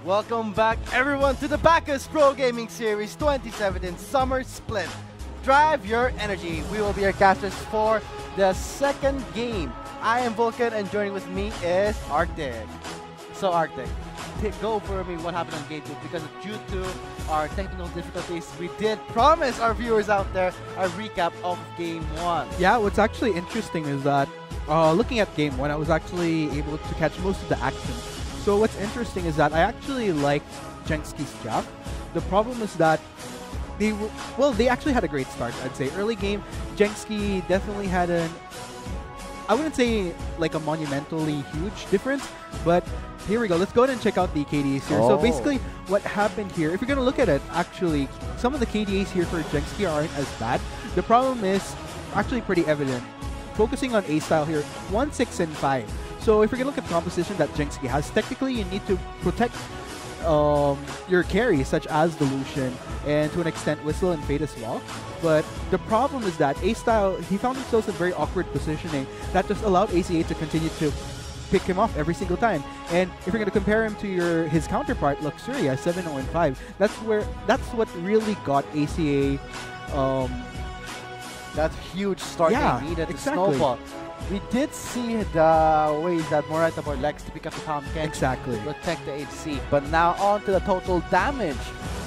Welcome back everyone to the Bacchus Pro Gaming Series 2017 Summer Split. Drive your energy. We will be your casters for the second game. I am Vulcan and joining with me is Arctic. So Arctic, go for me what happened on game 2 because due to our technical difficulties, we did promise our viewers out there a recap of game 1. Yeah, what's actually interesting is that looking at game 1, I was actually able to catch most of the action. So what's interesting is that I actually like JSK's draft. The problem is that they actually had a great start, I'd say. Early game, JSK definitely had I wouldn't say like a monumentally huge difference, but here we go. Let's go ahead and check out the KDAs here. So basically what happened here, if you're going to look at it, actually, some of the KDAs here for JSK aren't as bad. The problem is actually pretty evident. Focusing on A style here, 1, 6, and 5. So if you're going to look at the composition that JSK has, technically you need to protect your carries such as the Lucian and to an extent Whistle and Fade as well. But the problem is that A-Style, he found himself in very awkward positioning that just allowed ACA to continue to pick him off every single time. And if you're going to compare him to his counterpart Luxuria 7-0-5, that's what really got ACA that huge start they needed to snowball. We did see the ways that Morita Boy likes to pick up the Tom Ken to protect the HC. But now on to the total damage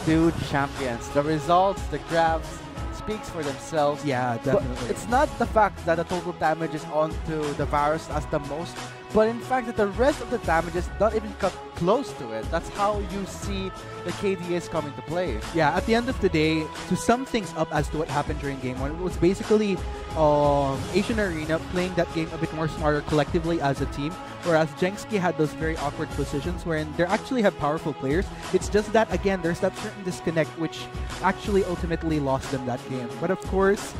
to champions. The results, the graphs speaks for themselves. Yeah, definitely. But it's not the fact that the total damage is onto the virus as the most, but in fact that the rest of the damages not even cut close to it. That's how you see the KDAs come into play. Yeah, at the end of the day, to sum things up as to what happened during game 1, it was basically Asian Arena playing that game a bit more smarter collectively as a team, whereas JSK had those very awkward positions wherein they actually have powerful players. It's just that, again, there's that certain disconnect which actually ultimately lost them that game. But of course,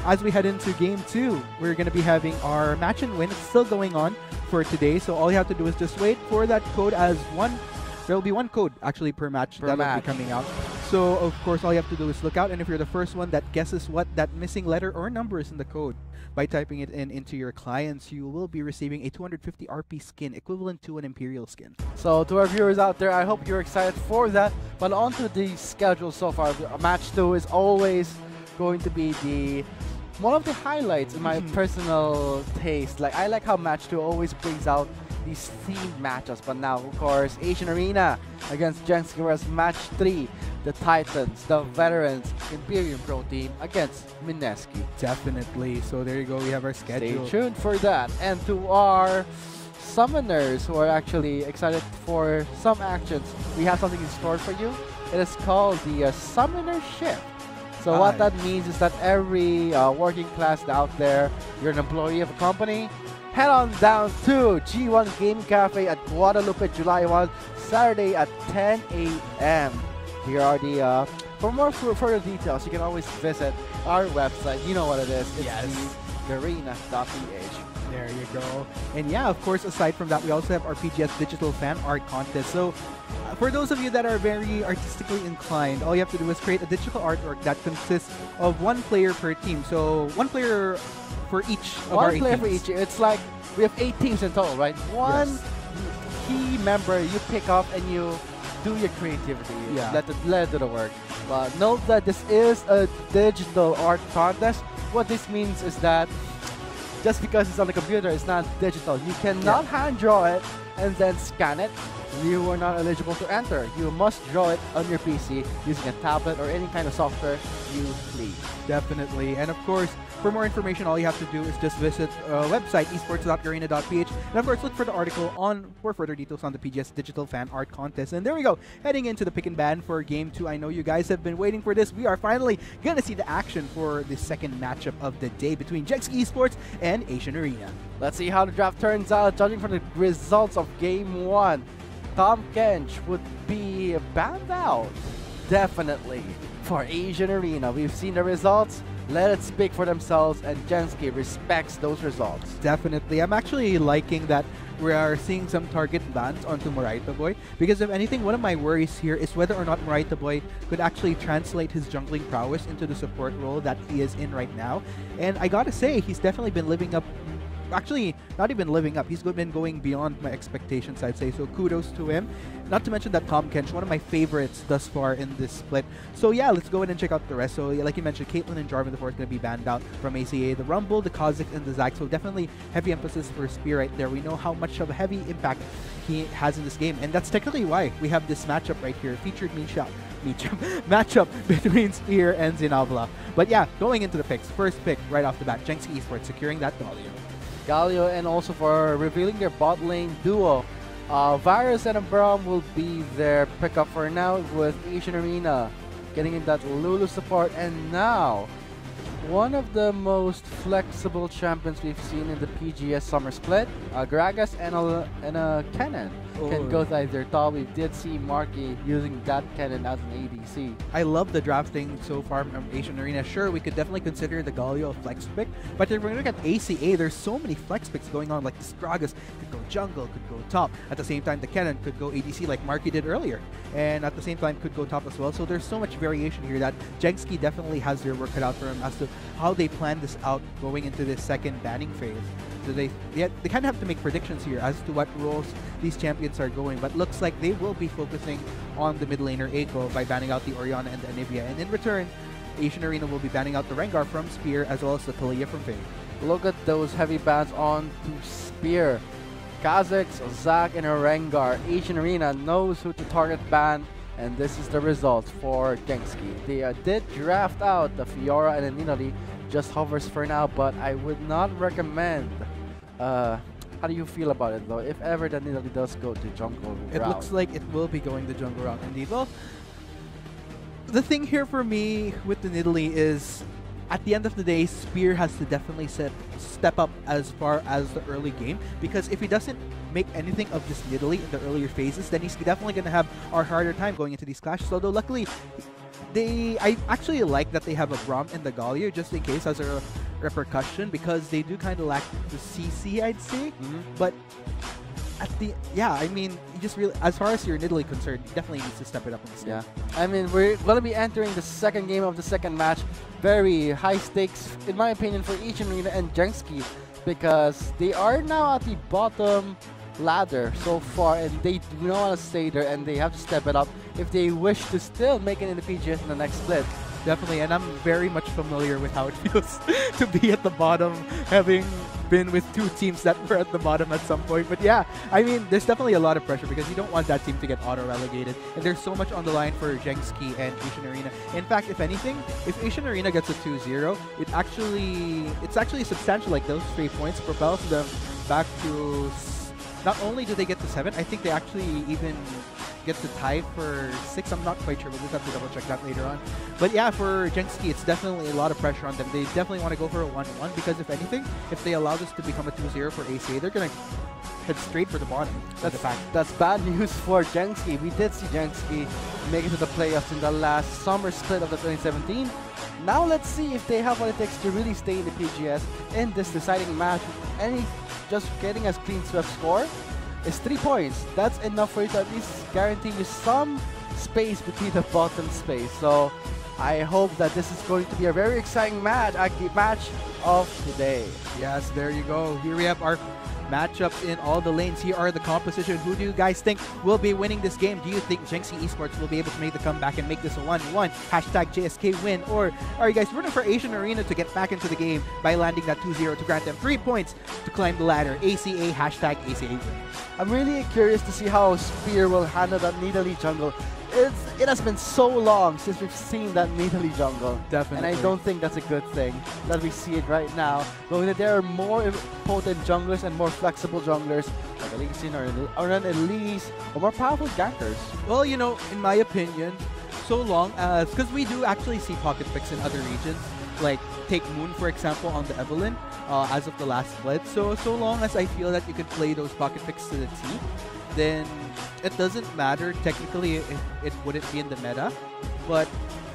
as we head into game 2, we're going to be having our match and win. It's still going on for today, so all you have to do is just wait for that code as one. There will be one code actually per match that will be coming out. So of course all you have to do is look out, and if you're the first one that guesses what that missing letter or number is in the code by typing it into your clients, you will be receiving a 250 RP skin equivalent to an Imperial skin. So to our viewers out there, I hope you're excited for that. But on to the schedule so far. Match 2 is always going to be one of the highlights in my personal taste. Like, I like how match 2 always brings out these themed matchups. But now, of course, Asian Arena against JSK, whereas match 3, the Titans, the veterans, Imperium Pro Team against Mineski. Definitely. So there you go. We have our schedule. Stay tuned for that. And to our summoners who are actually excited for some actions, we have something in store for you. It is called the Summoner Shift. So what that means is that every working class out there, you're an employee of a company, head on down to G1 Gaming Cafe at Guadalupe, July 1, Saturday at 10 a.m. Here are the, for more further details, you can always visit our website. You know what it is. It's the Garena.ph. There you go. And yeah, of course, aside from that, we also have our PGS Digital Fan Art Contest. So for those of you that are very artistically inclined, all you have to do is create a digital artwork that consists of one player per team. So one player for each of our 8 teams. One player for each. It's like we have 8 teams in total, right? One key member you pick up and you do your creativity. Yeah. Let it do the work. But note that this is a digital art contest. What this means is that just because it's on the computer, it's not digital. You cannot hand draw it and then scan it. You are not eligible to enter. You must draw it on your PC using a tablet or any kind of software you please. Definitely. And of course, for more information, all you have to do is just visit website esports.garena.ph, and of course look for the article for further details on the PGS Digital Fan Art Contest. And there we go, heading into the pick and ban for game 2. I know you guys have been waiting for this. We are finally gonna see the action for the second matchup of the day between JSK Esports and Asian Arena. Let's see how the draft turns out. Judging from the results of game 1, Tom Kench would be banned out, definitely, for Asian Arena. We've seen the results. Let it speak for themselves, and JSK respects those results. Definitely. I'm actually liking that we are seeing some target bans onto Morita Boy, because if anything, one of my worries here is whether or not Morita Boy could actually translate his jungling prowess into the support role that he is in right now. And I gotta say, he's definitely been living up actually not even living up. He's been going beyond my expectations, I'd say. So kudos to him. Not to mention that Tom Kench, one of my favorites thus far in this split. So yeah, let's go ahead and check out the rest. So yeah, like you mentioned, Caitlyn and Jarvan the 4th going to be banned out from ACA. The Rumble, the Kha'Zix, and the Zac. So definitely heavy emphasis for Spear right there. We know how much of a heavy impact he has in this game, and that's technically why we have this matchup right here, featured matchup between Spear and Zinavla. But yeah, going into the picks, first pick right off the bat, JSK Esports securing that Galio, and also for revealing their bot lane duo. Virus and Abram will be their pickup for now, with Asian Arena getting in that Lulu support, and now one of the most flexible champions we've seen in the PGS Summer Split, Gragas and a Cannon can go to either top. We did see Marky using that Cannon as an ADC. I love the drafting so far from Asian Arena. Sure, we could definitely consider the Galio a flex pick, but if we're going to look at ACA, there's so many flex picks going on, like this Gragas could go jungle, could go top. At the same time, the Cannon could go ADC like Marky did earlier, and at the same time could go top as well. So there's so much variation here that JSK definitely has their work cut out for him as to how they plan this out going into this second banning phase. So they kind of have to make predictions here as to what roles these champions are going, but looks like they will be focusing on the mid laner Eiko by banning out the Orianna and the Anivia, and in return, Asian Arena will be banning out the Rengar from Spear as well as the Talia from Faye. Look at those heavy bans on to Spear. Kha'Zix, Zac, and a Rengar. Asian Arena knows who to target ban, and this is the result for JSK. They did draft out the Fiora and the Nidalee, just hovers for now, but I would not recommend. How do you feel about it though, if ever the Nidalee does go to jungle route? It looks like it will be going the jungle route indeed. Well, the thing here for me with the Nidalee is, at the end of the day, Spear has to definitely step up as far as the early game, because if he doesn't make anything of this Nidalee in the earlier phases, then he's definitely going to have a harder time going into these clashes. Although luckily, I actually like that they have a Braum in the Galio just in case as a repercussion, because they do kind of lack the CC, I'd say. But at the I mean, you just really, as far as your Nidalee concerned, you definitely needs to step it up in this game. I mean, we're gonna be entering the second game of the second match. Very high stakes, in my opinion, for each Arena and JSK, because they are now at the bottom ladder so far, and they do not want to stay there, and they have to step it up if they wish to still make it in the PGS in the next split. Definitely, and I'm very much familiar with how it feels to be at the bottom, having been with two teams that were at the bottom at some point. But yeah, I mean, there's definitely a lot of pressure because you don't want that team to get auto-relegated, and there's so much on the line for JSK and Asian Arena. In fact, if anything, if Asian Arena gets a 2-0, it's actually substantial. Like, those 3 points propels them back to, not only do they get to 7, I think they actually even get to tie for 6. I'm not quite sure. We'll just have to double check that later on. But yeah, for JSK, it's definitely a lot of pressure on them. They definitely want to go for a 1-1 because if anything, if they allow this to become a 2-0 for ACA, they're going to head straight for the bottom. That's bad news for JSK. We did see JSK make it to the playoffs in the last summer split of the 2017. Now let's see if they have what it takes to really stay in the PGS in this deciding match. Just getting a clean swept score is 3 points. That's enough for you to at least guarantee you some space between the bottom space. So I hope that this is going to be a very exciting match of today. Yes, there you go. Here we have our matchups in all the lanes. Here are the composition. Who do you guys think will be winning this game? Do you think JSK Esports will be able to make the comeback and make this a 1-1? Hashtag JSK win. Or are you guys rooting for Asian Arena to get back into the game by landing that 2-0 to grant them 3 points to climb the ladder? ACA, hashtag ACA win. I'm really curious to see how Spear will handle that Nidalee jungle. It has been so long since we've seen that Nidalee jungle. Definitely. And I don't think that's a good thing that we see it right now. Knowing that there are more potent junglers and more flexible junglers, like a Lee Sin or an Elise, or more powerful gankers. Well, you know, in my opinion, so long as, because we do actually see pocket picks in other regions, like take Moon for example on the Evelyn as of the last split. So long as I feel that you can play those pocket picks to the T, then it doesn't matter technically if it wouldn't be in the meta. But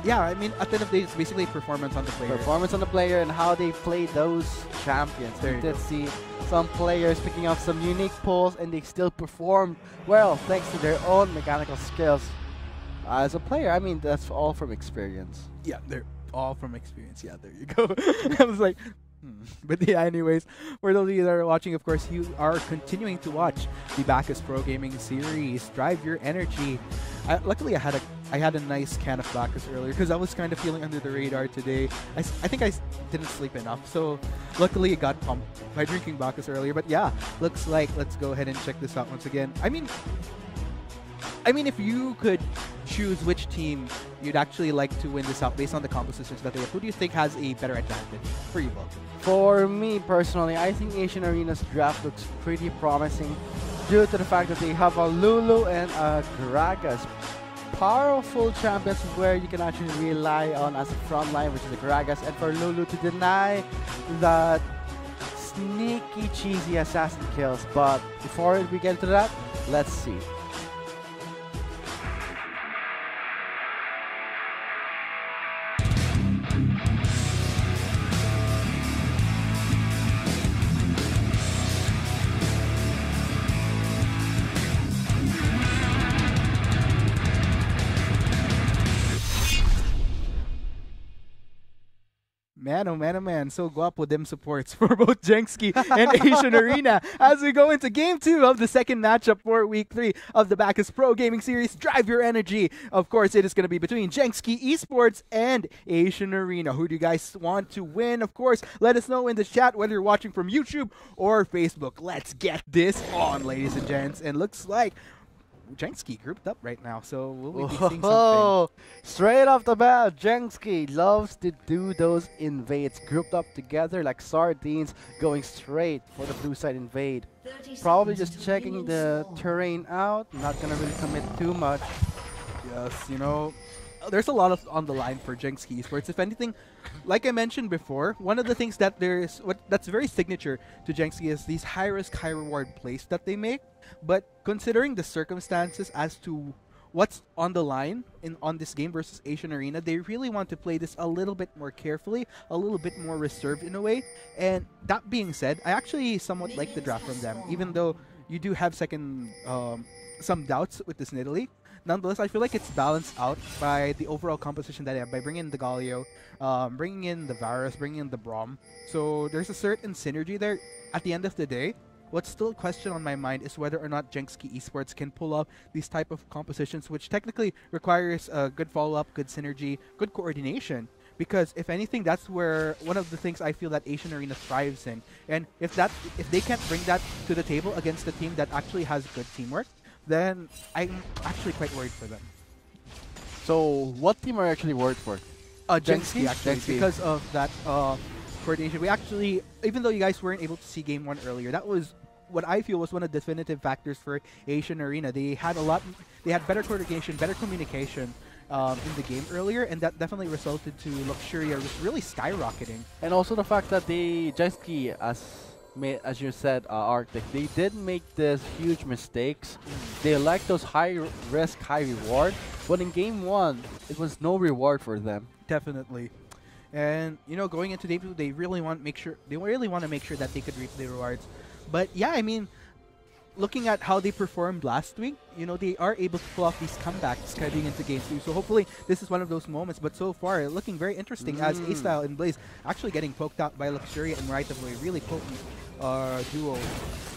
yeah, I mean, at the end of the day, it's basically performance on the player. Performance on the player and how they play those champions. We did see some players picking up some unique pulls, and they still performed well thanks to their own mechanical skills. As a player, I mean, that's all from experience. Yeah, they're all from experience. Yeah, there you go. I was like, But yeah, anyways, for those of you that are watching, of course, you are continuing to watch the Bacchus Pro Gaming Series. Drive your energy. Luckily, I had a nice can of Bacchus earlier because I was kind of feeling under the radar today. I think I didn't sleep enough, so luckily it got pumped by drinking Bacchus earlier. But yeah, looks like let's go ahead and check this out once again. I mean, if you could choose which team you'd actually like to win this out based on the compositions that they have, who do you think has a better advantage for you both? For me personally, I think Asian Arena's draft looks pretty promising due to the fact that they have a Lulu and a Gragas. Powerful champions where you can actually rely on as a front line, which is the Gragas, and for Lulu to deny that sneaky, cheesy assassin kills. But before we get to that, let's see. Man, oh man, oh man, so guapo them supports for both Jenksky and Asian Arena as we go into Game 2 of the second matchup for Week 3 of the Bacchus Pro Gaming Series. Drive your energy. Of course, it is going to be between Jenksky Esports and Asian Arena. Who do you guys want to win? Of course, let us know in the chat whether you're watching from YouTube or Facebook. Let's get this on, ladies and gents. And looks like Jenksky grouped up right now, so we'll be seeing something. Straight off the bat, Jenksky loves to do those invades, grouped up together like sardines, going straight for the blue side invade. Probably just checking the terrain out, not gonna really commit too much. Yes, you know, there's a lot on the line for Jenksky Esports. If anything, like I mentioned before, one of the things that that's very signature to Jenksky is these high-risk, high-reward plays that they make. But considering the circumstances as to what's on the line on this game versus Asian Arena, they really want to play this a little bit more carefully, a little bit more reserved in a way. And that being said, I actually somewhat like the draft from them, even though you do have some doubts with this Nidalee. Nonetheless, I feel like it's balanced out by the overall composition that they have, by bringing in the Galio, bringing in the Varus, bringing in the Braum. So there's a certain synergy there. At the end of the day, what's still a question on my mind is whether or not Jenksky Esports can pull off these type of compositions, which technically requires good follow-up, good synergy, good coordination. Because if anything, that's where one of the things I feel that Asian Arena thrives in. And if they can't bring that to the table against a team that actually has good teamwork, then I'm actually quite worried for them. So what team are you actually worried for? Jenksky, actually, Jenksky. because of that coordination. We actually, even though you guys weren't able to see Game 1 earlier, that was what I feel was one of the definitive factors for Asian Arena. They had better coordination, better communication in the game earlier, and that definitely resulted to Luxuria just really skyrocketing. And also the fact that Jenksky, as you said, Arctic, they did make these huge mistakes. They like those high risk, high reward, but in Game 1, it was no reward for them. Definitely. And you know, going into Day 2, they really want to make sure that they could reap the rewards. But yeah, I mean, looking at how they performed last week, you know, they are able to pull off these comebacks heading into Game 2. So hopefully this is one of those moments. But so far, looking very interesting as A-Style and Blaze actually getting poked out by Luxuria and Right of Way. Really potent duo.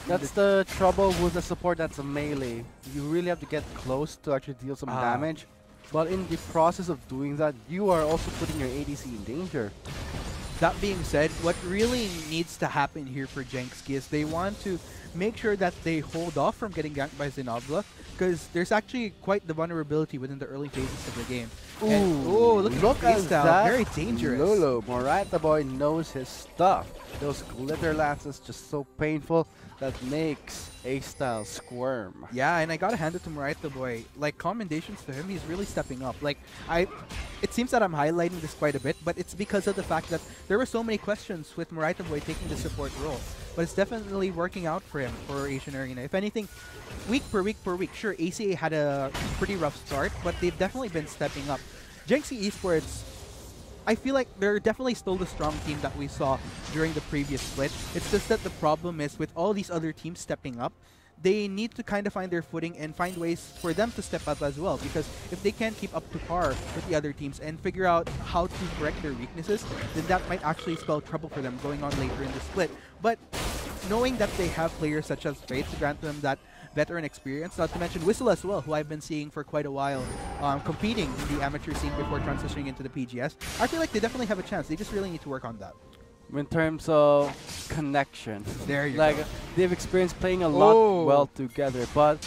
That's the trouble with the support that's a melee. You really have to get close to actually deal some damage. But in the process of doing that, you are also putting your ADC in danger. That being said, what really needs to happen here for Jenksky is they want to make sure that they hold off from getting ganked by Zenobla, because there's actually quite the vulnerability within the early phases of the game. Ooh, look at that. Very dangerous. Lolo, Morite the boy knows his stuff. Those glitter lances just so painful that makes A-Style squirm. Yeah, and I gotta hand it to Morite the boy. Like, commendations to him, he's really stepping up. Like, it seems that I'm highlighting this quite a bit, but it's because of the fact that there were so many questions with Morite the boy taking the support role. But it's definitely working out for him, for Asian Arena. If anything, week per week, sure, ACA had a pretty rough start, but they've definitely been stepping up. Jenksky Esports, I feel like they're definitely still the strong team that we saw during the previous split. It's just that the problem is with all these other teams stepping up, they need to kind of find their footing and find ways for them to step up as well. Because if they can't keep up to par with the other teams and figure out how to correct their weaknesses, then that might actually spell trouble for them going on later in the split. But knowing that they have players such as Faith to grant them that veteran experience, not to mention Whistle as well, who I've been seeing for quite a while, competing in the amateur scene before transitioning into the PGS, I feel like they definitely have a chance. They just really need to work on that. In terms of connection, There you like go. they've experienced playing a lot well together, but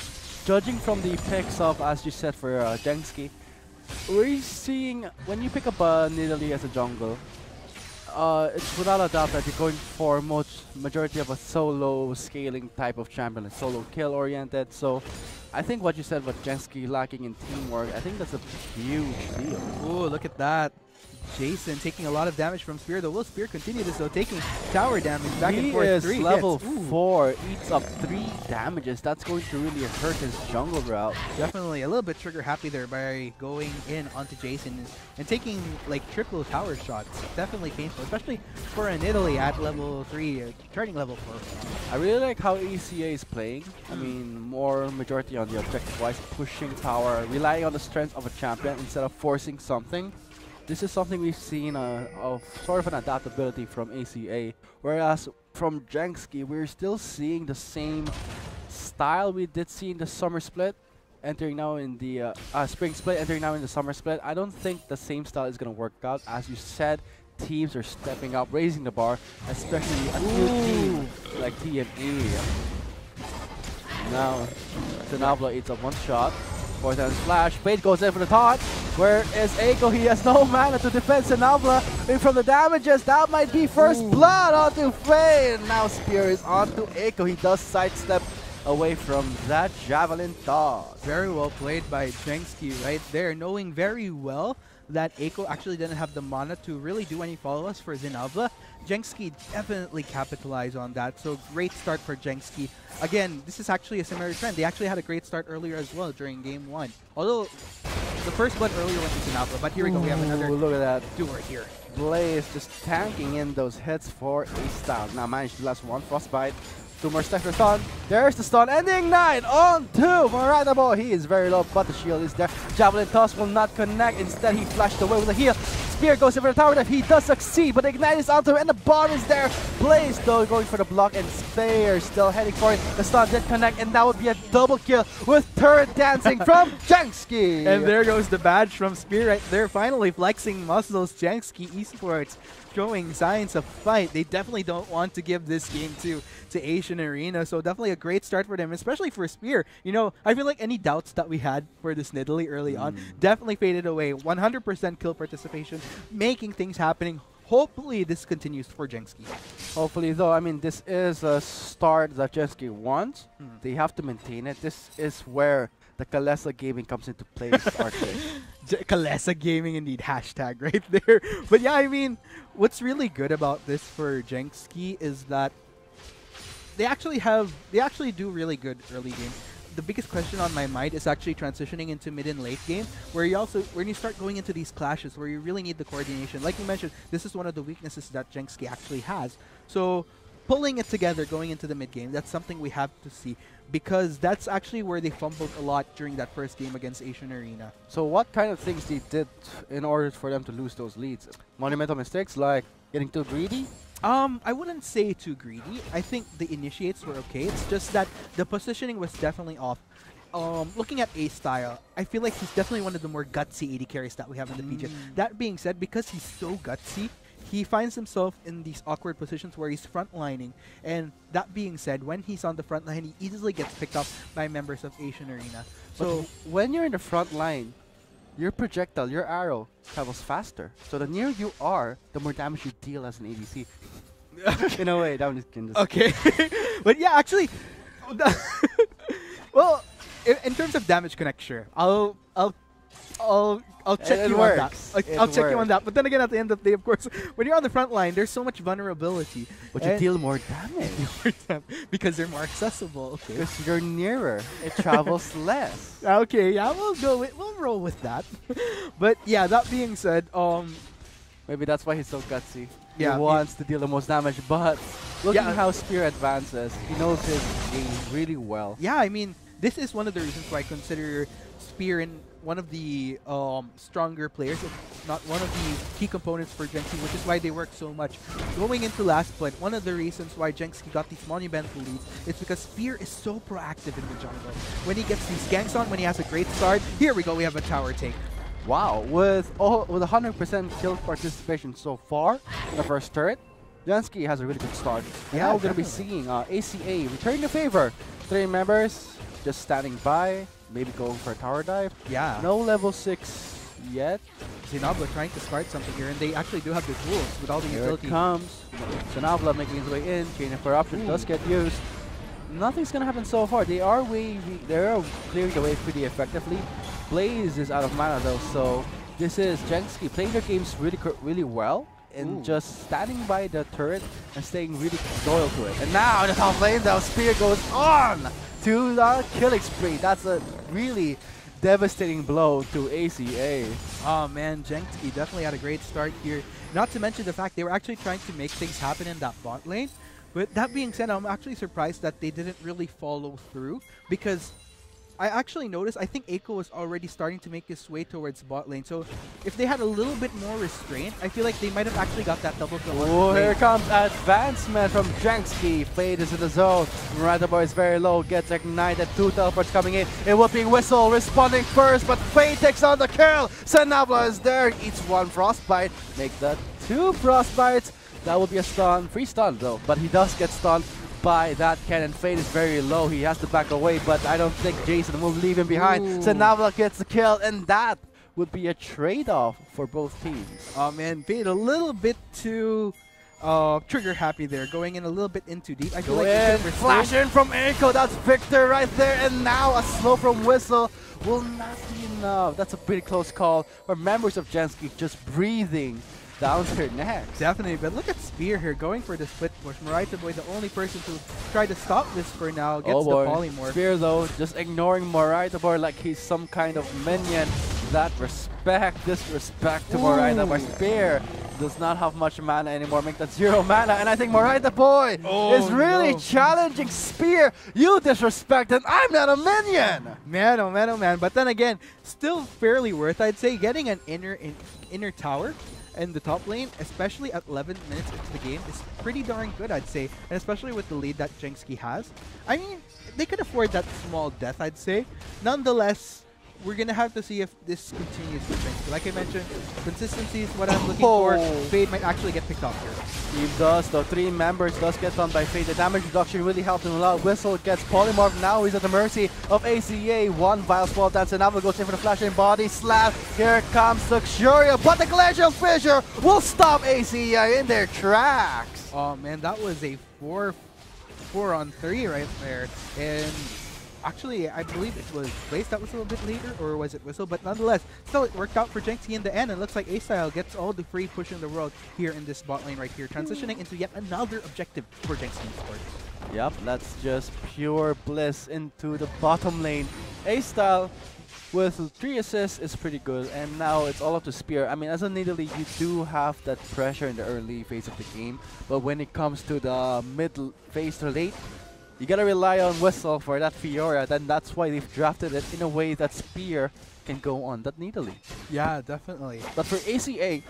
judging from the picks of, as you said, for JSK, we're seeing when you pick up Nidalee as a jungle, it's without a doubt that you're going for majority of a solo scaling type of champion, a solo kill oriented. So I think what you said about JSK lacking in teamwork, I think that's a huge deal. Oh, look at that. Jason taking a lot of damage from Spear, though. Will Spear continue this, though, taking tower damage back and forth. He is 3 level hits. 4, eats up 3 damages. That's going to really hurt his jungle route. Definitely a little bit trigger happy there by going in onto Jason and taking like triple tower shots. Definitely painful, especially for an Italy at level 3, turning level 4. I really like how ACA is playing. I mean, more majority on the objective-wise, pushing tower, relying on the strength of a champion instead of forcing something. This is something we've seen of sort of an adaptability from ACA, whereas from JSK, we're still seeing the same style we did see in the summer split, entering now in the spring split, entering now in the summer split. I don't think the same style is going to work out. As you said, teams are stepping up, raising the bar, especially a new team like TME. Now, Zenabla eats up 1 shot. 4 times flash. Fate goes in for the taunt. Where is Eiko? He has no mana to defend Zenabla. From the damages, that might be first blood onto Fate. Now Spear is onto Eiko. He does sidestep away from that javelin toss. Very well played by JSK right there, knowing very well that Eiko actually didn't have the mana to really do any follow-ups for Zenabla. JSK definitely capitalized on that, so great start for JSK. Again, this is actually a similar trend. They actually had a great start earlier as well during game 1. Although, the first blood earlier went to Zenabla, but here we go, we have another look at that. duel here. Blaze just tanking in those hits for A-Style. Now managed to last 1 Frostbite. 2 more stacks for stun. There's the stun and the ignite on 2. Moradable. He is very low, but the shield is there. Javelin toss will not connect. Instead, he flashed away with a heal. Spear goes in for the tower dive. He does succeed, but the ignite is onto him, and the bomb is there. Blaze though going for the block, and Spear still heading for it. The stun did connect, and that would be a double kill with turret dancing from JSK. And there goes the badge from Spear right there, finally flexing muscles. JSK Esports showing signs of fight. They definitely don't want to give this game to Asian Arena, so definitely a great start for them, especially for Spear. You know, I feel like any doubts that we had for this Nidalee early on definitely faded away. 100% kill participation, making things happening. Hopefully this continues for JSK. Hopefully, though, I mean, this is a start that JSK wants. They have to maintain it. This is where the Kalesa Gaming comes into play. Kalesa Gaming indeed, hashtag right there. But yeah, I mean, what's really good about this for JSK is that they actually do really good early game. The biggest question on my mind is actually transitioning into mid and late game, where when you start going into these clashes where you really need the coordination. Like you mentioned, this is one of the weaknesses that JSK actually has. So pulling it together going into the mid game, that's something we have to see, because that's actually where they fumbled a lot during that first game against Asian Arena. So what kind of things they did in order for them to lose those leads? Monumental mistakes like getting too greedy? I wouldn't say too greedy. I think the initiates were okay. It's just that the positioning was definitely off. Looking at A-Style, I feel like he's definitely one of the more gutsy AD carries that we have in the PGS. That being said, because he's so gutsy, he finds himself in these awkward positions where he's frontlining. And that being said, when he's on the front line, he easily gets picked up by members of Asian Arena. So when you're in the front line, your projectile, your arrow, travels faster. So the nearer you are, the more damage you deal as an ADC. In a way, that one is okay. But yeah, actually, well, in terms of damage connect, sure, I'll check you on that. I'll check you on that. But then again, at the end of the day, of course, when you're on the front line, there's so much vulnerability. But you deal more damage. Because they're more accessible. Okay. Because you're nearer. It travels less. Okay, yeah, we'll roll with that. But yeah, that being said, maybe that's why he's so gutsy. Yeah, he wants to deal the most damage, but Looking Yeah. how Spear advances, he knows his game really well. Yeah, I mean, this is one of the reasons why I consider Spear in one of the stronger players, if not one of the key components for Jenski, which is why they work so much. Going into last point, one of the reasons why Jenski got these monumental leads is because Spear is so proactive in the jungle. When he gets these ganks on, when he has a great start, here we go, we have a tower take. Wow, with 100% kill participation so far in the first turret, Jenski has a really good start. Yeah, Now we're going to be definitely. seeing ACA returning the favor. 3 members just standing by, maybe going for a tower dive. Yeah. No level 6 yet. Zenobla trying to start something here, and they actually do have the tools with all the Here it utility. comes. Sanabla making his way in. Chain of Corruption does get used. Nothing's going to happen so far. They are clearing the way pretty effectively. Blaze is out of mana though, so this is Jenski playing their games really well and just standing by the turret and staying really loyal to it. And now in the top lane, the Spear goes on to the killing spree. That's a really devastating blow to ACA. Oh man, Jenski definitely had a great start here. Not to mention the fact they were actually trying to make things happen in that bot lane. But that being said, I'm actually surprised that they didn't really follow through, because I actually noticed, I think Eiko was already starting to make his way towards bot lane. So if they had a little bit more restraint, I feel like they might have actually got that double kill. Oh, here comes advancement from Jenski. Fade is in the zone. Radabo is very low, gets ignited. 2 teleports coming in. It will be Whistle responding first, but Fade takes on the kill. Sanabla is there, eats 1 frostbite. Make that 2 frostbites. That will be a stun, free stun though, but he does get stunned by that cannon. Fade is very low, he has to back away, but I don't think Jason will leave him behind. Sanabla gets the kill, and that would be a trade-off for both teams. Oh man, Fade a little bit too trigger happy there, going in a little bit in too deep. I feel like they could have Flash in from Eiko, that's Victor right there, and now a slow from Whistle will not be enough. That's a pretty close call for members of Jenski just breathing down their necks. Definitely, but look at Spear here going for the split push. Moraita Boy, the only person to try to stop this for now, gets the polymorph. Spear though, just ignoring Moraita Boy like he's some kind of minion. That disrespect to Moraita Boy. Spear does not have much mana anymore, make that 0 mana, and I think Moraita Boy is really challenging Spear. You disrespect and I'm not a minion! Man, oh man, oh man. But then again, still fairly worth, I'd say, getting an inner tower in the top lane, especially at 11 minutes into the game, is pretty darn good, I'd say. And especially with the lead that Jenski has. I mean, they could afford that small death, I'd say. Nonetheless, we're going to have to see if this continues with Jenski. Like I mentioned, consistency is what I'm looking for. Fade might actually get picked off here. He does, the 3 members does get done by Fade. The damage reduction really helped him a lot. Whistle gets polymorph. Now he's at the mercy of ACA. 1 Vile Swall Dance, and now goes in for the flash and body slap. Here comes Luxuria, but the Glacial Fissure will stop ACA in their tracks. Oh man, that was a 4-on-3 right there. And actually, I believe it was Blaze that was a little bit later, or was it Whistle? But nonetheless, still it worked out for Jenski in the end, and it looks like A-Style gets all the free push in the world here in this bot lane right here, transitioning into yet another objective for Jenski Sports. Yep, that's just pure bliss into the bottom lane. A-Style with 3 assists is pretty good, and now it's all up to Spear. I mean, as a Nidalee, you do have that pressure in the early phase of the game, but when it comes to the middle phase to late, you gotta rely on Whistle for that Fiora, then that's why they've drafted it in a way that Spear can go on that Nidalee. Yeah, definitely. But for ACA, I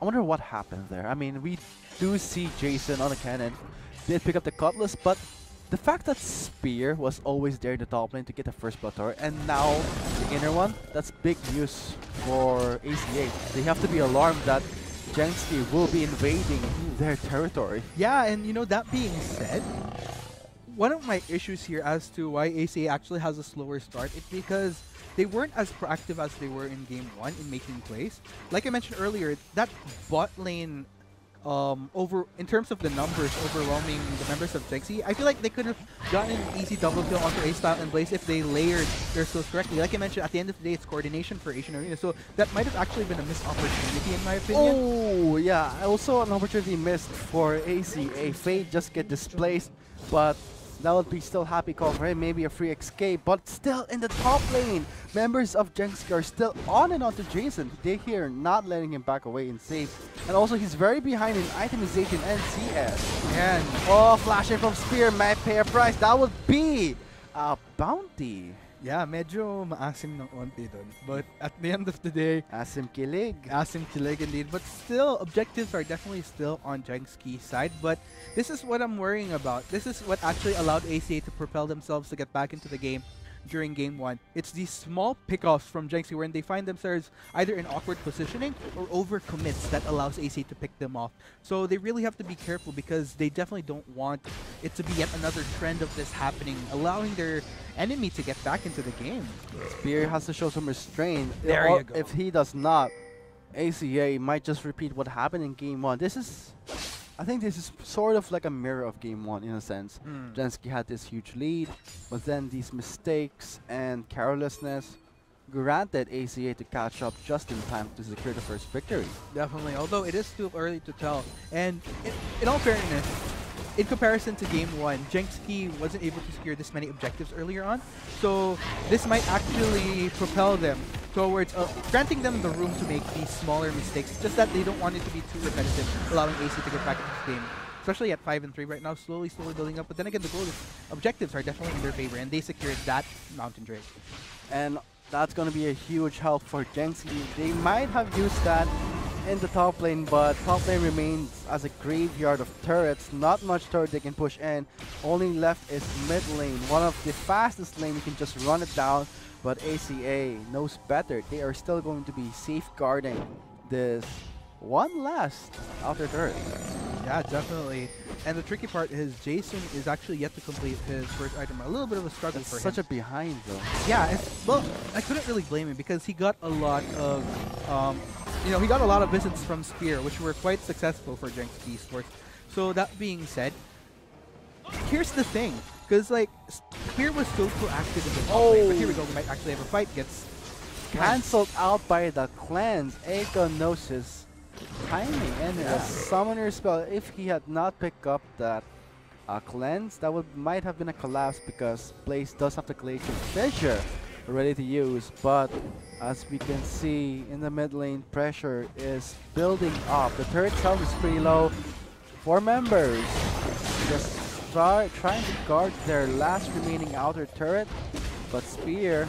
wonder what happened there. I mean, we do see Jason on a cannon, did pick up the Cutlass, but the fact that Spear was always there in the top lane to get the first blood tower, and now the inner one, that's big news for ACA. They have to be alarmed that Jenski will be invading their territory. Yeah, and you know, that being said, one of my issues here as to why ACA actually has a slower start is because they weren't as proactive as they were in Game 1 in making plays. Like I mentioned earlier, that bot lane, in terms of the numbers overwhelming the members of Jenski, I feel like they could have gotten an easy double kill onto A-Style and Blaze if they layered their skills correctly. Like I mentioned, at the end of the day, it's coordination for Asian Arena, so that might have actually been a missed opportunity in my opinion. Oh, yeah. Also an opportunity missed for ACA. Fade just get displaced, but That would be still happy call for him, maybe a free escape, but still in the top lane. Members of JSK are still on and on to Jason. They here not letting him back away and safe. And also he's very behind in itemization and CS. And oh, flashing from Spear might pay a price. That would be a bounty. yeah, medyo maasim ng onti dun. But at the end of the day, Asim kilig. Asim kilig indeed. But still, objectives are definitely still on JSK's side. But this is what I'm worrying about. This is what actually allowed ACA to propel themselves to get back into the game during Game 1. It's these small pickoffs from JSK wherein they find themselves either in awkward positioning or overcommits that allows AC to pick them off. So they really have to be careful because they definitely don't want it to be yet another trend of this happening, allowing their enemy to get back into the game. Spear has to show some restraint. There you go. If he does not, ACA might just repeat what happened in Game 1. I think this is sort of like a mirror of Game 1 in a sense. JSK had this huge lead, but then these mistakes and carelessness granted ACA to catch up just in time to secure the first victory. Definitely, although it is too early to tell. And in all fairness, in comparison to Game 1, JSK wasn't able to secure this many objectives earlier on. So this might actually propel them towards granting them the room to make these smaller mistakes. It's just that they don't want it to be too repetitive, allowing AC to get back into this game. Especially at 5-3 right now, slowly building up. But then again, the goal is objectives are definitely in their favor, and they secured that Mountain Drake. And that's going to be a huge help for JSK. They might have used that in the top lane, but top lane remains as a graveyard of turrets. Not much turret they can push in. Only left is mid lane. One of the fastest lane, you can just run it down. But ACA knows better. They are still going to be safeguarding this one last outer turret. Yeah, definitely. And the tricky part is Jason is actually yet to complete his first item. A little bit of a struggle for him. Such a behind though. Yeah, well, I couldn't really blame him because he got a lot of, he got a lot of visits from Spear, which were quite successful for JSK Esports. So that being said, here's the thing, because like Spear was so proactive in the top lane, but here we go, we might actually have a fight. Gets cancelled out by the cleanse. Eiko knows his timing and a summoner spell. If he had not picked up that cleanse, that might have been a collapse because Blaze does have the Glacial Fissure ready to use. But as we can see in the mid lane, pressure is building up. The turret health is pretty low. 4 members just trying to guard their last remaining outer turret, but Spear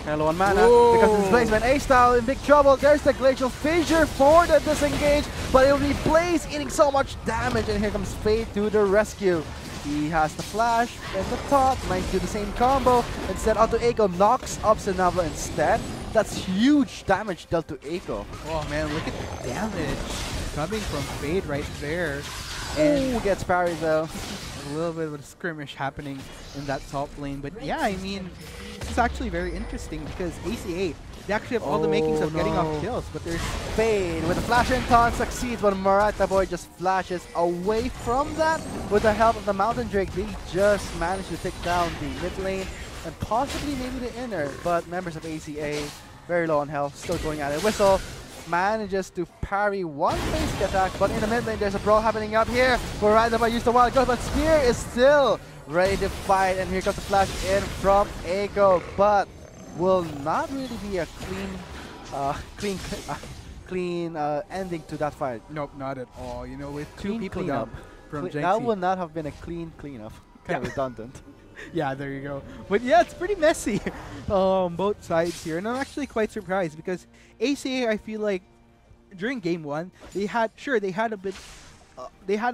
kind of low on mana because of displacement. A-Style in big trouble. There's the Glacial Fissure for the disengage, but it will be Blaze eating so much damage, and here comes Fate to the rescue. He has the flash in the top, might do the same combo. Instead, onto Eiko, knocks up Senava instead. That's huge damage dealt to Eiko. Oh man, look at the damage coming from Fade right there. And gets parried though. A little bit of a skirmish happening in that top lane. But yeah, I mean, this is actually very interesting because ACA, they actually have all the makings of getting off kills, but there's Fade with the flash and taunt succeeds, but Marata Boy just flashes away from that. With the help of the Mountain Drake, they just managed to take down the mid lane and possibly maybe the inner, but members of ACA, very low on health, still going at it. Whistle manages to parry one basic attack, but in the mid lane there's a brawl happening up here. Marata Boy used the wild gun, but Spear is still ready to fight, and here comes the flash in from Eiko, but will not really be a clean ending to that fight. nope, not at all. You know, with Clean two people cleanup. down from JSK. That would not have been a clean cleanup. Kind of redundant. Yeah, there you go. But yeah, it's pretty messy, both sides here, and I'm actually quite surprised because ACA, I feel like during Game 1, they had a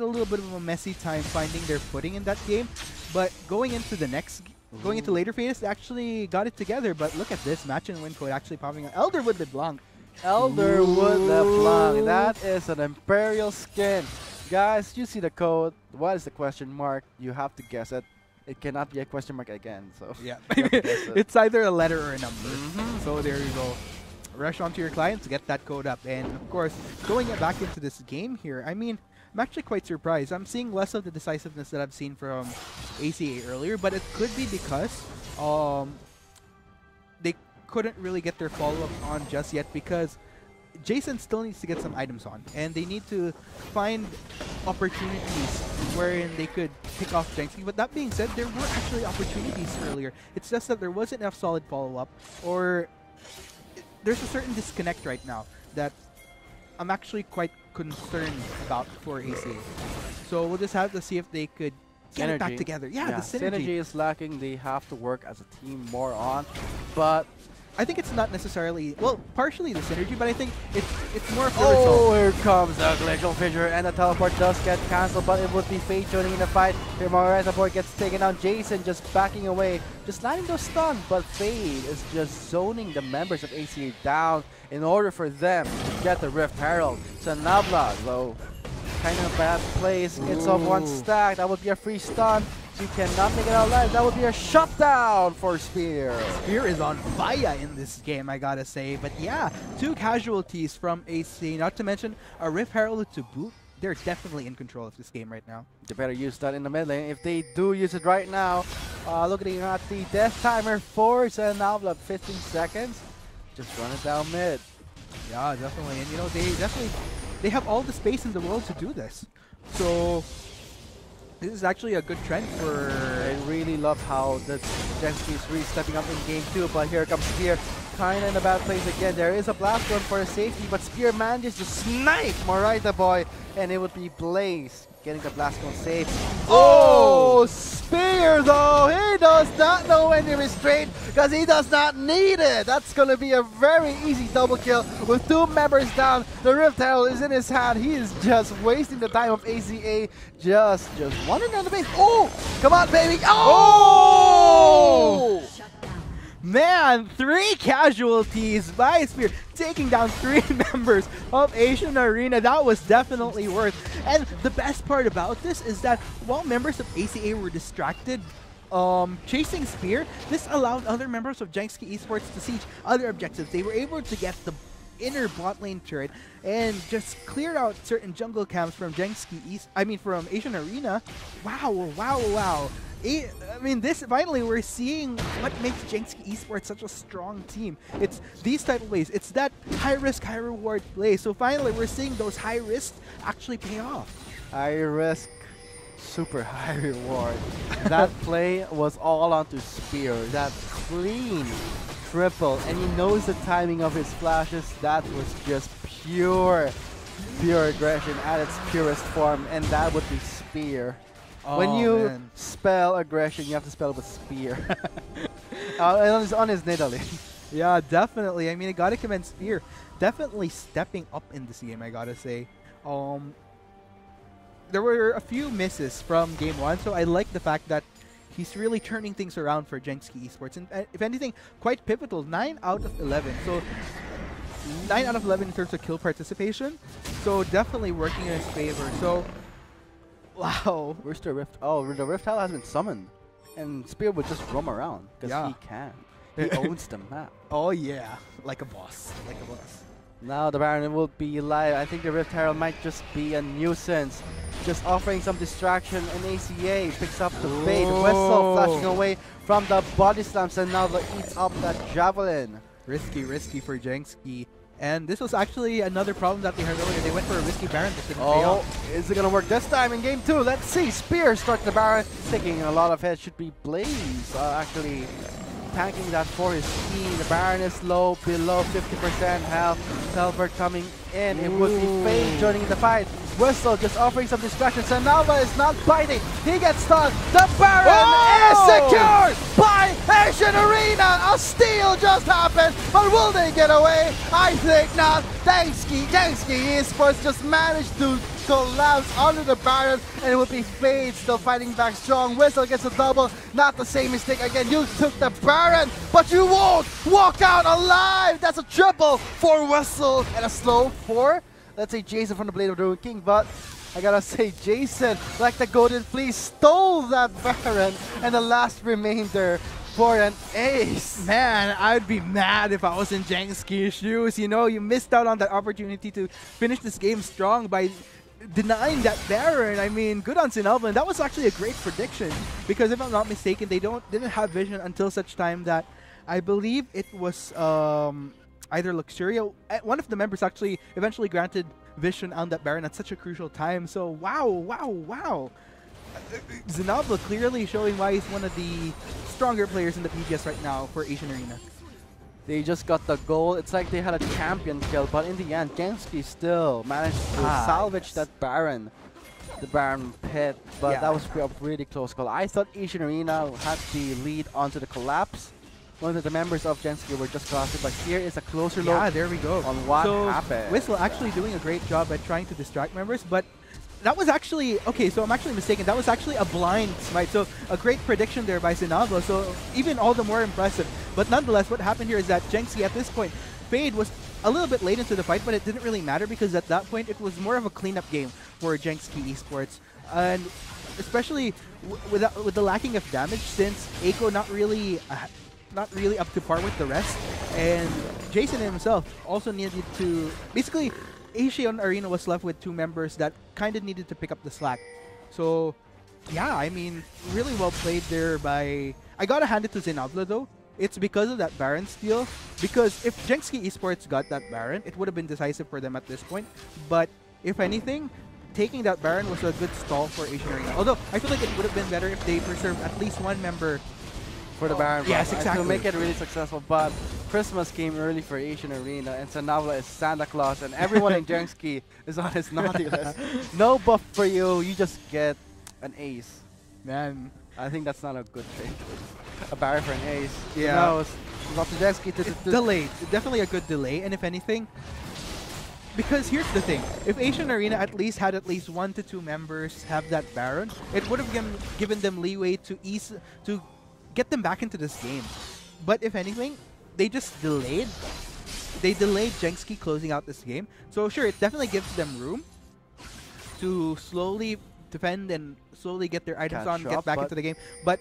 little bit of a messy time finding their footing in that game, but going into later phases, they actually got it together. But look at this match and win code actually popping out. Elderwood LeBlanc. Elderwood LeBlanc. That is an Imperial skin. Guys, you see the code. What is the question mark? You have to guess it. It cannot be a question mark again. So Yeah, you have to guess it. it's either a letter or a number. So there you go. Rush onto your client to get that code up. And of course, going back into this game here, I mean, I'm actually quite surprised. I'm seeing less of the decisiveness that I've seen from ACA earlier, but it could be because they couldn't really get their follow-up on just yet because Jason still needs to get some items on, and they need to find opportunities wherein they could pick off Jenksky. But that being said, there were actually opportunities earlier. It's just that there wasn't enough solid follow-up, or there's a certain disconnect right now that I'm actually quite concerned about for ACA. So we'll just have to see if they could get it back together. Yeah, the synergy is lacking. They have to work as a team more on, but I think it's not necessarily, well, partially the synergy, but I think it's more of the oh, result. here comes the glacial fissure, and the teleport does get cancelled, but it would be Fate joining in the fight. Here, Moreta boy gets taken down. Jason just backing away, just landing those stuns, but Fate is just zoning the members of ACA down in order for them to get the Rift Herald. So Nabla, though, kind of bad place, gets off one stack. That would be a free stun. You cannot make it out alive. That would be a shutdown for Spear. Spear is on fire in this game, I gotta say. But yeah, 2 casualties from AC, not to mention a Rift Herald to boot. They're definitely in control of this game right now. They better use that in the mid lane. If they do use it right now, looking at the death timer for Zenabla, 15 seconds. Just run it down mid. Yeah, definitely. And you know, they have all the space in the world to do this. So this is actually a good trend for... I really love how the Jenksky is really stepping up in game 2, but here comes Spear, kind of in a bad place again. There is a blast run for a safety, but Spear manages to snipe Morita boy, and it would be Blaze getting the blast gun safe. Oh, Spear though, he does not know any restraint because he does not need it. That's going to be a very easy double kill with 2 members down. The Rift Herald is in his hand. He is just wasting the time of ACA, just running down the base. Oh, come on, baby. Oh! Man, 3 casualties by Spear, taking down 3 members of Asian Arena. That was definitely worth. And the best part about this is that while members of ACA were distracted chasing Spear, this allowed other members of Jenksky Esports to siege other objectives. They were able to get the inner bot lane turret and just clear out certain jungle camps from from Asian Arena. Wow. I mean, this finally we're seeing what makes Jenksky Esports such a strong team. It's these type of plays. It's that high risk, high reward play. So finally, we're seeing those high risks actually pay off. High risk, super high reward. That play was all onto Spear. That clean triple, and he knows the timing of his flashes. That was just pure aggression at its purest form, and that would be Spear. When you spell aggression, you have to spell it with Spear. On his Nidalee. Yeah, definitely. I mean, I gotta commend Spear. Definitely stepping up in this game, I gotta say. There were a few misses from game 1, so I like the fact that he's really turning things around for Jenksky Esports. And if anything, quite pivotal. 9 out of 11. So 9 out of 11 in terms of kill participation. So definitely working in his favor. So wow. Where's the Rift? Oh, the Rift Herald has been summoned. And Spear would just roam around because he can. He owns the map. Oh yeah, like a boss. Now the Baron will be live. I think the Rift Herald might just be a nuisance. Just offering some distraction, and ACA picks up the bait. Wessel flashing away from the body slams, and now eats up that javelin. Risky for Jenksky. And this was actually another problem that they had earlier. They went for a risky Baron that didn't pay off. Is it going to work this time in game 2? Let's see. Spear starts the Baron, taking a lot of heads. Should be Blaze actually tanking that for his team. The Baron is low, below 50% health. Telvert coming in. It would be Fade joining in the fight. Whistle just offering some distractions, and Nalva is not biting. He gets stunned. The Baron is secured by Asian Arena. A steal just happened, but will they get away? I think not. Jenksky Esports just managed to collapse under the Baron, and it would be Fade still fighting back strong. Whistle gets a double. Not the same mistake again. You took the Baron, but you won't walk out alive. That's a triple for Whistle and a slow for, let's say, Jason from the Blade of the Ruined King, but I gotta say, Jason, like the Golden Fleece, stole that Baron and the last remainder for an ace. Man, I'd be mad if I was in Jenksky's shoes. You know, you missed out on that opportunity to finish this game strong by denying that Baron. I mean, good on Sinelvan. That was actually a great prediction because if I'm not mistaken, they didn't have vision until such time that I believe it was either Luxuria. One of the members actually eventually granted vision on that Baron at such a crucial time. So wow. Zenobla clearly showing why he's one of the stronger players in the PGS right now for Asian Arena. They just got the goal. It's like they had a champion kill, but in the end, Gensky still managed to salvage that Baron. The Baron pit, but that was a really close call. I thought Asian Arena had the lead onto the collapse. One of the members of Gensky were just collapsing, but here is a closer look. Yeah, there we go. On what so happened. Whistle actually doing a great job at trying to distract members, but that was actually, okay, so I'm actually mistaken. That was actually a blind smite. So a great prediction there by Zenobla. So even all the more impressive. But nonetheless, what happened here is that Gensky at this point, Fade was a little bit late into the fight, but it didn't really matter because at that point it was more of a cleanup game for Gensky Esports. And especially with the lacking of damage, since Eiko not really up to par with the rest, and Jason himself also needed to basically. Asian Arena was left with two members that kind of needed to pick up the slack. So, yeah, I mean, really well played there by... I gotta hand it to Zenobla though. It's because of that Baron steal. Because if Gensky Esports got that Baron, it would have been decisive for them at this point. But if anything, taking that Baron was a good stall for Asian Arena. Although, I feel like it would have been better if they preserved at least one member for the Baron. Yes, exactly. To make it really successful, but Christmas came early for Asian Arena, and Zenobla is Santa Claus, and everyone in Gensky is on his naughty list. No buff for you, you just get an ace. Man, I think that's not a good trade. A Baron for an ace. Yeah. No, it's not to Gensky to delayed. Definitely a good delay, and if anything, because here's the thing, if Asian Arena at least had at least 1 to 2 members have that Baron, it would have given them leeway to get them back into this game. But if anything, they just delayed. They delayed Gensky closing out this game. So sure, it definitely gives them room to slowly defend and slowly get their items on, get back into the game. But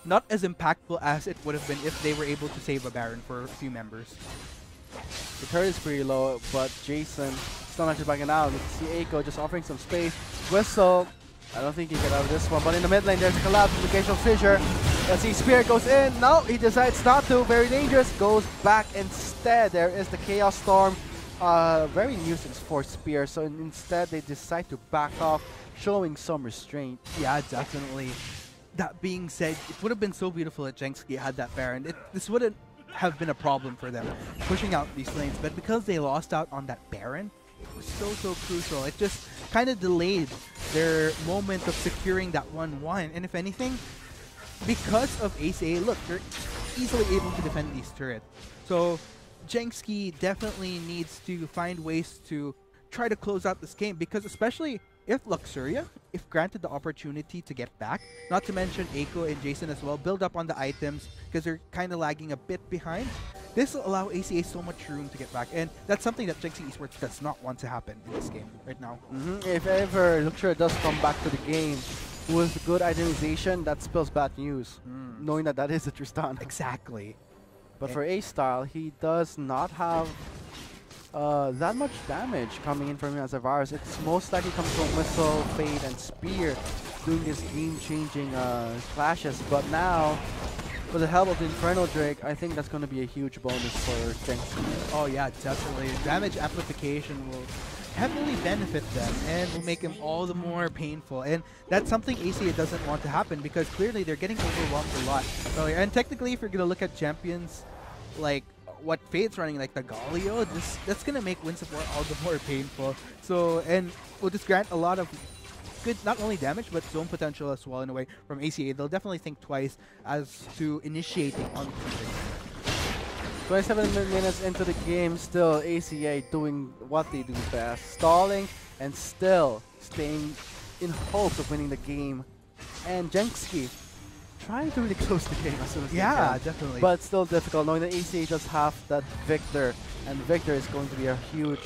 not as impactful as it would have been if they were able to save a Baron for a few members. The turret is pretty low, but Jason still not backing out. You can see Eiko just offering some space. Whistle, I don't think he can get out of this one, but in the mid lane there's a collapse, Vocational Fissure. Let's see, Spear goes in. No, he decides not to. Very dangerous. Goes back instead. There is the Chaos Storm. Very nuisance for Spear. So instead they decide to back off, showing some restraint. Yeah, definitely. That being said, it would have been so beautiful if Gensky had that Baron. This wouldn't have been a problem for them pushing out these lanes, but because they lost out on that Baron, it was so crucial. It just kind of delayed their moment of securing that 1-1. And if anything, because of ACA, look, they're easily able to defend these turrets. So Gensky definitely needs to find ways to try to close out this game, because especially if Luxuria, if granted the opportunity to get back, not to mention Eiko and Jason as well, build up on the items because they're kind of lagging a bit behind, this will allow ACA so much room to get back, and that's something that Gensky Esports does not want to happen in this game right now. If ever Luxuria does come back to the game with good itemization, that spells bad news, knowing that is a Tristan. Exactly. But for A-Style, he does not have that much damage coming in from him as a virus. It's most likely comes from Whistle, Fade, and Spear doing these game-changing clashes. But now, with the help of the Inferno Drake, I think that's going to be a huge bonus for Gensky. Oh yeah, definitely. Damage amplification will heavily benefit them and will make them all the more painful. And that's something ACA doesn't want to happen, because clearly they're getting overwhelmed a lot earlier. And technically, if you're going to look at champions like what Fade's running, like the Galio, that's going to make win support all the more painful. So, and will just grant a lot of good, not only damage, but zone potential as well in a way from ACA. They'll definitely think twice as to initiating on something. 27 minutes into the game, still ACA doing what they do best, stalling and still staying in hopes of winning the game. And Gensky trying to really close the game as soon as they can. Definitely. But still difficult, knowing that ACA just have that Victor, and Victor is going to be a huge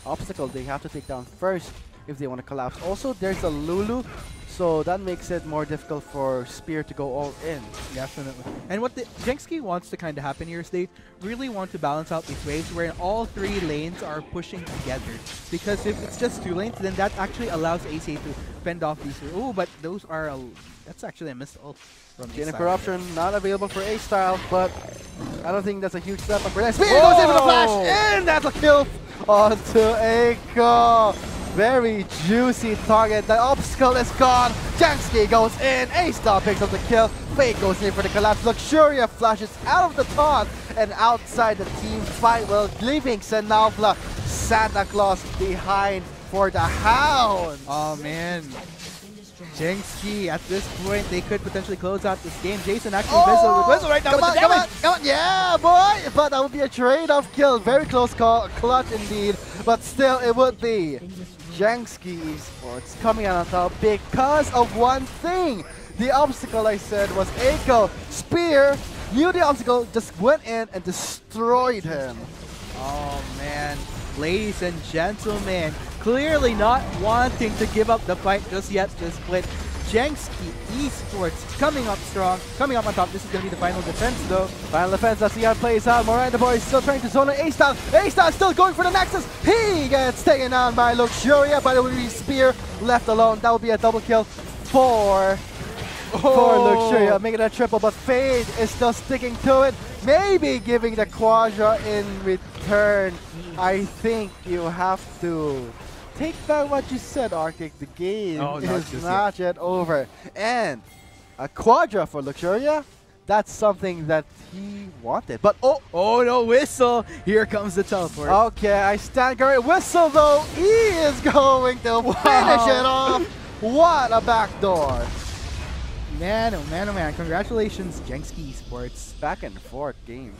obstacle they have to take down first if they want to collapse. Also, there's a Lulu, So that makes it more difficult for Spear to go all in. Definitely. And what the Jenski wants to kind of happen here is they really want to balance out these waves where all 3 lanes are pushing together. Because if it's just 2 lanes, then that actually allows ACA to fend off these. Oh, but those are that's actually a missile from Chain of A-Style. Corruption not available for A-Style, but I don't think that's a huge step up for that. Spear goes in for the flash, and that's a kill onto Eiko. Very juicy target. The obstacle is gone. Jenski goes in. A-Style picks up the kill. Fate goes in for the collapse. Luxuria flashes out of the taunt and outside the team fight, well, leaving Senalpla Santa Claus behind for the Hounds. Oh man. Jenski, at this point, they could potentially close out this game. Jason actually whistle right now with the damage. Come on, yeah, boy! But that would be a trade-off kill. Very close call, clutch indeed. But still, it would be Jenski Esports coming out on top because of one thing. The obstacle I said was Eiko. Spear knew the obstacle, just went in and destroyed him. Oh man, ladies and gentlemen, clearly not wanting to give up the fight just yet to split. Jenski Esports coming up strong, coming up on top. This is going to be the final defense though. Final defense, let's see how it plays out. Miranda Boy still trying to zone an A-Style. A-Style still going for the Nexus. He gets taken down by Luxuria, but it will be Spear left alone. That would be a double kill for Luxuria, making it a triple, but Fade is still sticking to it. Maybe giving the Quadra in return. I think you have to take back what you said, Arctic. The game is not yet over. And a Quadra for Luxuria, that's something that he wanted. But oh no, whistle! Here comes the teleport. Okay, I stand correct. Whistle though, he is going to finish it off. What a backdoor. Man, oh man, oh man. Congratulations, Jenski Esports. Back and forth game.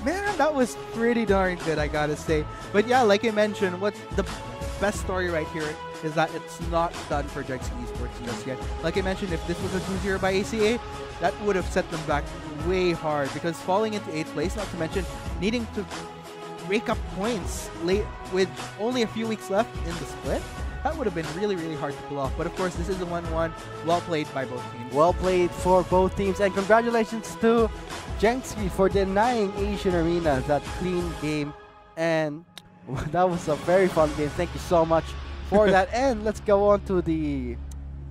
Man, that was pretty darn good, I gotta say. But yeah, like I mentioned, what the best story right here is that it's not done for Jenski Esports just yet. Like I mentioned, if this was a 2-0 by ACA, that would have set them back way hard because falling into 8th place, not to mention needing to rake up points late with only a few weeks left in the split, that would have been really, really hard to pull off. But of course, this is a 1-1. Well played by both teams. Well played for both teams. And congratulations to Jenski for denying Asian Arena that clean game. And that was a very fun game. Thank you so much for that. And let's go on to the...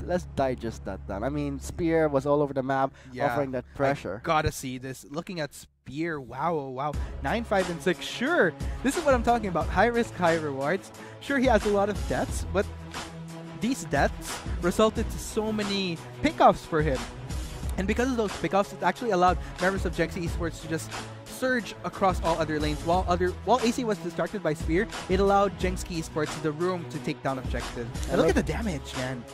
Let's digest that down. I mean, Spear was all over the map, offering that pressure. I gotta see this. Looking at Spear, wow, oh, wow. 9, 5, and 6. Sure, this is what I'm talking about. High risk, high rewards. Sure, he has a lot of deaths, but these deaths resulted to so many pickoffs for him. And because of those pickoffs, it actually allowed members of Jenski Esports to just surge across all other lanes. While AC was distracted by Spear, it allowed Jenski Esports the room to take down objectives. And look at the damage, man.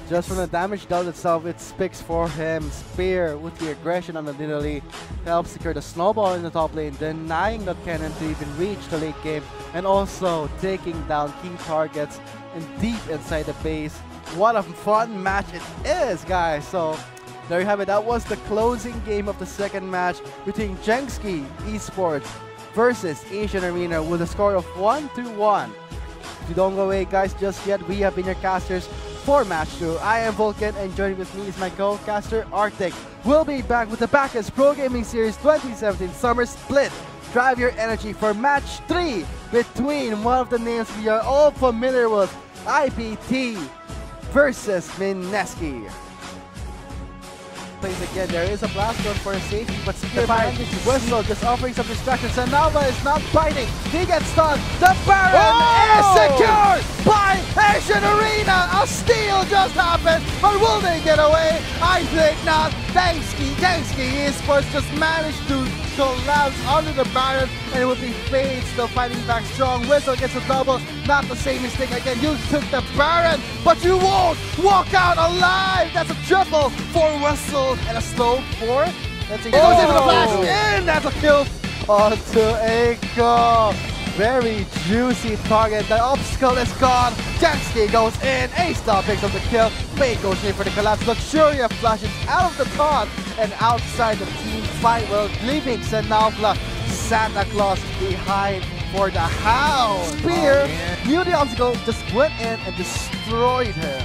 Just from the damage dealt itself, it speaks for him. Spear with the aggression on the Nidalee helps secure the snowball in the top lane, denying that cannon to even reach the late game, and also taking down key targets and deep inside the base. What a fun match it is, guys. So there you have it. That was the closing game of the second match between Jenski Esports versus Asian Arena with a score of 1-1. If you don't go away, guys, just yet, we have been your casters for match 2. I am Vulcan, and joining with me is my co-caster Arctic. We'll be back with the Bacchus Pro Gaming Series 2017 Summer Split. Drive your energy for match 3 between one of the names we are all familiar with, IPT versus Mineski. Plays again. There is a blast one for a safety, but Spear manages to whistle, just offering some distractions. And Nalva is not biting. He gets stunned. The Baron is secured by Asian Arena. A steal just happened, but will they get away? I think not. Jenski Esports just managed to collapse under the Baron, and it would be Fade still fighting back strong. Whistle gets a double. Not the same mistake again. You took the Baron, but you won't walk out alive. That's a triple for Whistle. And a slow 4. Let's see. It goes into the flash, and that's a kill onto Eiko. Very juicy target. The obstacle is gone. Jenski goes in. A-Star picks up the kill. Fade goes in for the collapse. Luxuria flashes out of the taunt and outside the team fight, well, leaving Senalpla Santa Claus behind for the Hound. Spear knew the obstacle, just went in and destroyed him.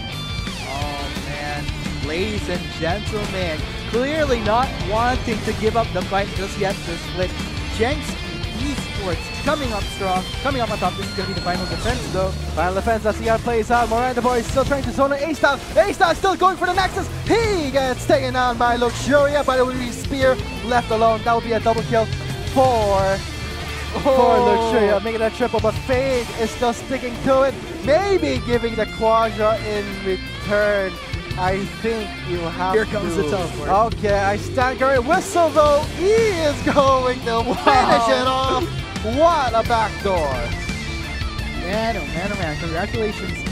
ladies and gentlemen. Clearly not wanting to give up the fight just yet to split. JSK Esports coming up strong, coming up on top. This is going to be the final defense though. Final defense, let's see how it plays out. Miranda Boy is still trying to zone an A-Stock. A-Stock still going for the Nexus. He gets taken down by Luxuria, but it will be Spear left alone. That will be a double kill for Luxuria, making a triple, but Fade is still sticking to it. Maybe giving the Quadra in return. I think you have Here comes the teleport. Okay, I stand corrected. Whistle though, he is going to finish it off. What a backdoor. Man, oh man, oh man. Congratulations